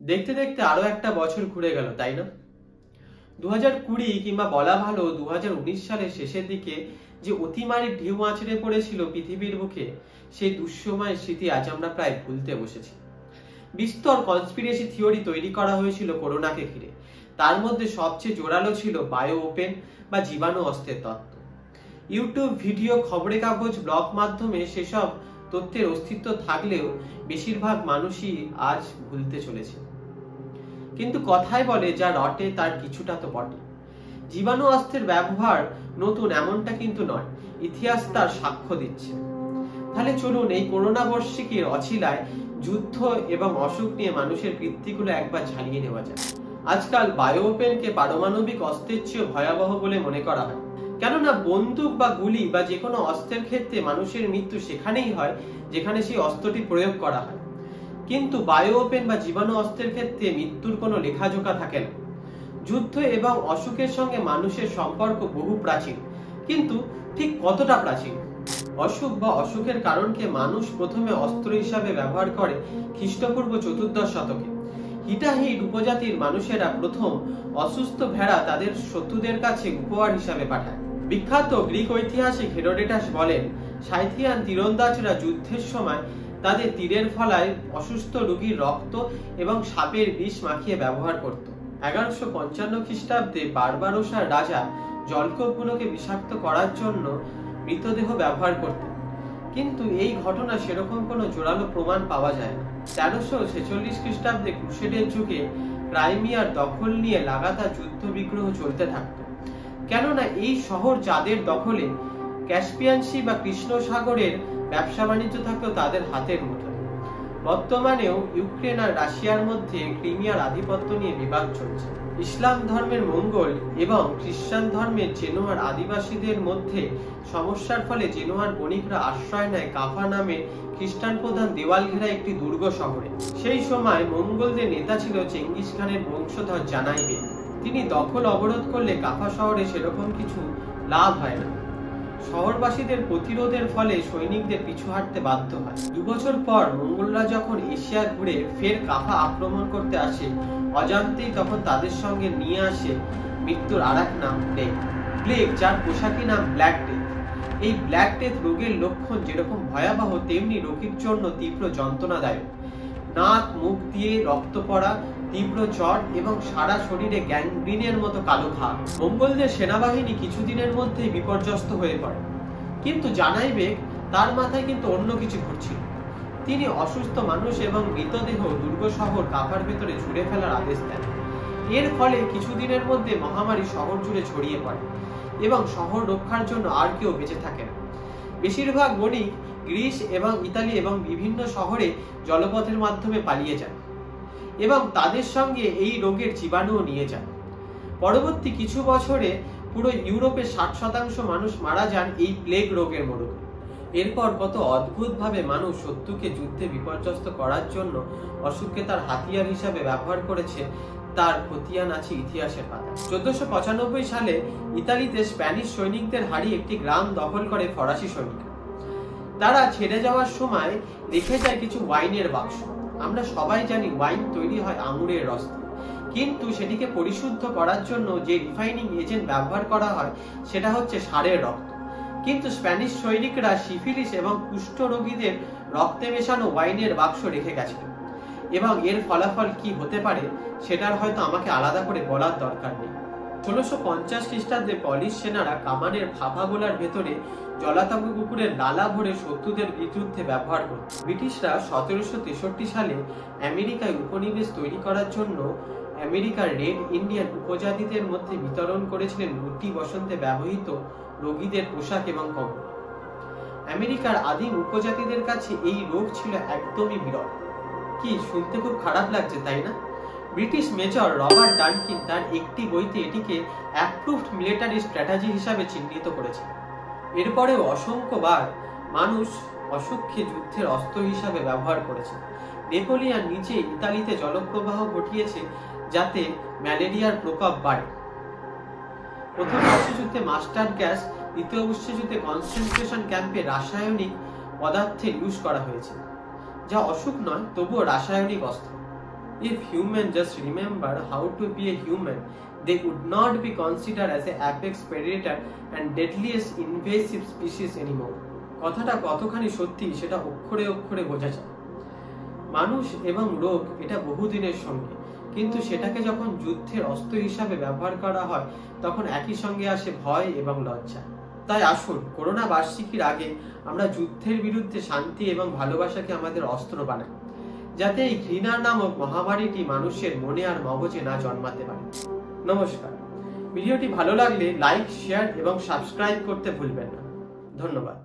দেখতে দেখতে আরো একটা বছর ঘুরে গেল, তাই না? 2020 কিংবা বলা ভালো 2019 সালের শেষের দিকে যে অতিমারীর ঢেউ আছড়ে পড়েছিল পৃথিবীর বুকে, সেই দুঃসময়ের স্মৃতি আজ আমরা প্রায় ভুলতে বসেছি। বিস্তর কনস্পিরেসি থিওরি তৈরি করা হয়েছিল করোনাকে ঘিরে। তার মধ্যে সবচেয়ে জোরালো ছিল বায়ো ওপেন বা জীবাণু অস্ত্রের তত্ত্ব। ইউটিউব ভিডিও, খবরের কাগজ, ব্লগ মাধ্যমে সেসব তথ্যের অস্তিত্ব থাকলেও বেশিরভাগ মানুষই আজ ভুলতে চলেছে। কিন্তু কথায় বলে যা রটে তার কিছুটা তো বটে। জীবাণু অস্ত্রের ব্যবহার নতুন এমনটা কিন্তু নয়, ইতিহাস তার সাক্ষ্য দিচ্ছে। তাহলে চলুন এই করোনা বর্ষিকীর অছিলায় যুদ্ধ এবং অসুখ নিয়ে মানুষের কীর্তিগুলো একবার ঝালিয়ে নেওয়া যায়। আজকাল বায়ো ওপেনকে পারমাণবিক অস্ত্রের চেয়েও ভয়াবহ বলে মনে করা হয়, কেননা বন্দুক বা গুলি বা যে কোনো অস্ত্রের ক্ষেত্রে মানুষের মৃত্যু সেখানেই হয় যেখানে সেই অস্ত্রটি প্রয়োগ করা হয়। কিন্তু বায়ো ওপেন বা জীবাণু অস্ত্রের ক্ষেত্রে মৃত্যুর কোনো লেখাজোখা থাকে না। যুদ্ধ এবং অসুখের সঙ্গে মানুষের সম্পর্ক বহু প্রাচীন, কিন্তু ঠিক কতটা প্রাচীন? অসুখ বা অসুখের কারণকে মানুষ প্রথমে অস্ত্র হিসাবে ব্যবহার করে খ্রিস্টপূর্ব 14 শতকে। হিটাহিট উপজাতির মানুষেরা প্রথম অসুস্থ ভেড়া তাদের শত্রুদের কাছে উপহার হিসাবে পাঠায়। বিখ্যাত গ্রিক ঐতিহাসিক হেরোডোটাস বলেন, সাইথিয়ান তীরন্দাজরা যুদ্ধের সময় তাদের তীরের ফলায় অসুস্থ রোগীর রক্ত এবং সাপের বিষ মাখিয়ে ব্যবহার করত। 1155 খ্রিস্টাব্দে বারবারোসার রাজা জলকূপগুলোকে বিষাক্ত করার জন্য মৃতদেহ ব্যবহার করতেন, কিন্তু এই ঘটনা সেরকম কোনো জোরালো প্রমাণ পাওয়া যায় না। 1346 খ্রিস্টাব্দে ক্রুসেডের যুগে ক্রাইমিয়ার দখল নিয়ে লাগাতার যুদ্ধ বিগ্রহ চলতে থাকত, কেননা এই শহর যাদের দখলে ক্যাসপিয়ান সি বা কৃষ্ণ সাগরের ব্যবসা বাণিজ্য থাকতো তাদের হাতের মুঠোয়। বর্তমানেও ইউক্রেন আর রাশিয়ার মধ্যে ক্রিমিয়ার আধিপত্য নিয়ে বিবাদ চলছে। ইসলাম ধর্মের মঙ্গল এবং খ্রিস্টান ধর্মের জেনোয়ার আদিবাসীদের মধ্যে সমস্যার ফলে জেনোয়ার বণিকরা আশ্রয় নেয় কাফা নামে খ্রিস্টান প্রধান দেওয়াল ঘেরা একটি দুর্গ শহরে। সেই সময় মঙ্গলদের নেতা ছিল চেঙ্গিস খানের বংশধর জানাই বেগ। তিনি দখল অবরোধ করলে কাফা শহরে সেরকম কিছু লাভ হয় না। শহরবাসীদের প্রতিরোধের ফলে সৈনিকদের পিছু হাঁটতে বাধ্য হয়। 2 বছর পর মঙ্গলরা যখন এশিয়া ঘুরে ফের কাফা আক্রমণ করতে আসে, অজান্তেই তখন তাদের সঙ্গে নিয়ে আসে মৃত্যুর আরেক নাম প্লেগ, যার পোশাকি নাম ব্ল্যাক ডেথ। এই ব্ল্যাক ডেথ রোগের লক্ষণ যেরকম ভয়াবহ তেমনি রোগীর জন্য তীব্র যন্ত্রণাদায়ক। নাক মুখ দিয়ে রক্ত পড়া, তীব্র জ্বর এবং সারা শরীরে গ্যাংগ্রিনের মতো কালো ঘা। মঙ্গলদের সেনাবাহিনী কিছুদিনের মধ্যেই বিপর্যস্ত হয়ে পড়ে, কিন্তু জানাই বেগ তার মাথায় কিন্তু অন্য কিছু ঘটছিল। তিনি অসুস্থ মানুষ এবং মৃতদেহ দুর্গ শহর কাফার ভেতরে ছুঁড়ে ফেলার আদেশ দেন। এর ফলে কিছুদিনের মধ্যে মহামারী শহর জুড়ে ছড়িয়ে পড়ে এবং শহর রক্ষার জন্য আর কেউ বেঁচে থাকে না। বেশিরভাগ বণিক গ্রিস এবং ইতালি এবং বিভিন্ন শহরে জলপথের মাধ্যমে পালিয়ে যান এবং তাদের সঙ্গে এই রোগের জীবাণুও নিয়ে যান। পরবর্তী কিছু বছরে পুরো ইউরোপের 60% মানুষ মারা যান এই প্লেগ রোগের মরুকে। এরপর কত অদ্ভুতভাবে মানুষ শত্রুকে যুদ্ধে বিপর্যস্ত করার জন্য অসুখকে তার হাতিয়ার হিসাবে ব্যবহার করেছে, তার খতিয়ান আছে ইতিহাসের পাতা। 1495 সালে ইতালিতে স্প্যানিশ সৈনিকদের হারিয়ে একটি গ্রাম দখল করে ফরাসি সৈনিকরা। তারা ছেড়ে যাওয়ার সময় রেখে যায় কিছু ওয়াইনের বাক্স। আমরা সবাই জানি ওয়াইন তৈরি হয় আঙুরের রস দিয়ে, কিন্তু সেটিকে পরিশুদ্ধ করার জন্য যে রিফাইনিং এজেন্ট ব্যবহার করা হয় সেটা হচ্ছে ষাঁড়ের রক্ত। কিন্তু স্প্যানিশ সৈনিকরা সিফিলিস এবং কুষ্ঠ রোগীদের রক্তে মেশানো ওয়াইনের বাক্স রেখে গেছিল, এবং এর ফলাফল কি হতে পারে সেটার হয়তো আমাকে আলাদা করে বলার দরকার নেই। 1650 খ্রিস্টাব্দে পলিশ সেনারা কামানের ফাঁপা গোলার ভেতরে জলাতঙ্ক কুকুরের লালা ভরে শত্রুদের বিরুদ্ধে ব্যবহার করত। ব্রিটিশরা 1763 সালে আমেরিকায় উপনিবেশ তৈরি করার জন্য আমেরিকার রেড ইন্ডিয়ান উপজাতিদের মধ্যে বিতরণ করেছিলেন গুটি বসন্তে ব্যবহৃত রোগীদের পোশাক এবং কম্বল। আমেরিকার আদিম উপজাতিদের কাছে এই রোগ ছিল একদমই বিরল। কি শুনতে খুব খারাপ লাগছে, তাই না? ব্রিটিশ মেজর রবার্ট ডানকিন তার একটি বইতে এটিকে অ্যাপ্রুভড মিলিটারি স্ট্র্যাটেজি হিসাবে চিহ্নিত করেছে। এরপরেও অসংখ্যবার মানুষ অসুখকে যুদ্ধের অস্ত্র হিসাবে ব্যবহার করেছে। নেপোলিয়ান নিচে ইতালিতে জলপ্রবাহ ঘটিয়েছে যাতে ম্যালেরিয়ার প্রকোপ বাড়ে। প্রথম বিশ্বযুদ্ধে মাস্টার্ড গ্যাস, দ্বিতীয় বিশ্বযুদ্ধে কনসেন্ট্রেশন ক্যাম্পে রাসায়নিক পদার্থে ইউজ করা হয়েছে, যা অসুখ নয় তবুও রাসায়নিক অস্ত্র। If humans just remember how to be a human, they would not be considered as an apex predator and deadliest invasive species anymore. কথাটা কতখানি সত্যি সেটা অক্ষরে অক্ষরে বোঝা যায়। মানুষ এবং রোগ এটা বহুদিনের সঙ্গে, কিন্তু সেটাকে যখন যুদ্ধের অস্ত্র হিসাবে ব্যবহার করা হয় তখন একই সঙ্গে আসে ভয় এবং লজ্জা। তাই আসুন করোনা বার্ষিকীর আগে আমরা যুদ্ধের বিরুদ্ধে শান্তি এবং ভালোবাসাকে আমাদের অস্ত্র বানাই, যাতে এই ঘৃণা নামক মহামারীটি মানুষের মনে আর মগজে না জন্মাতে পারে। নমস্কার। ভিডিওটি ভালো লাগলে লাইক, শেয়ার এবং সাবস্ক্রাইব করতে ভুলবেন না। ধন্যবাদ।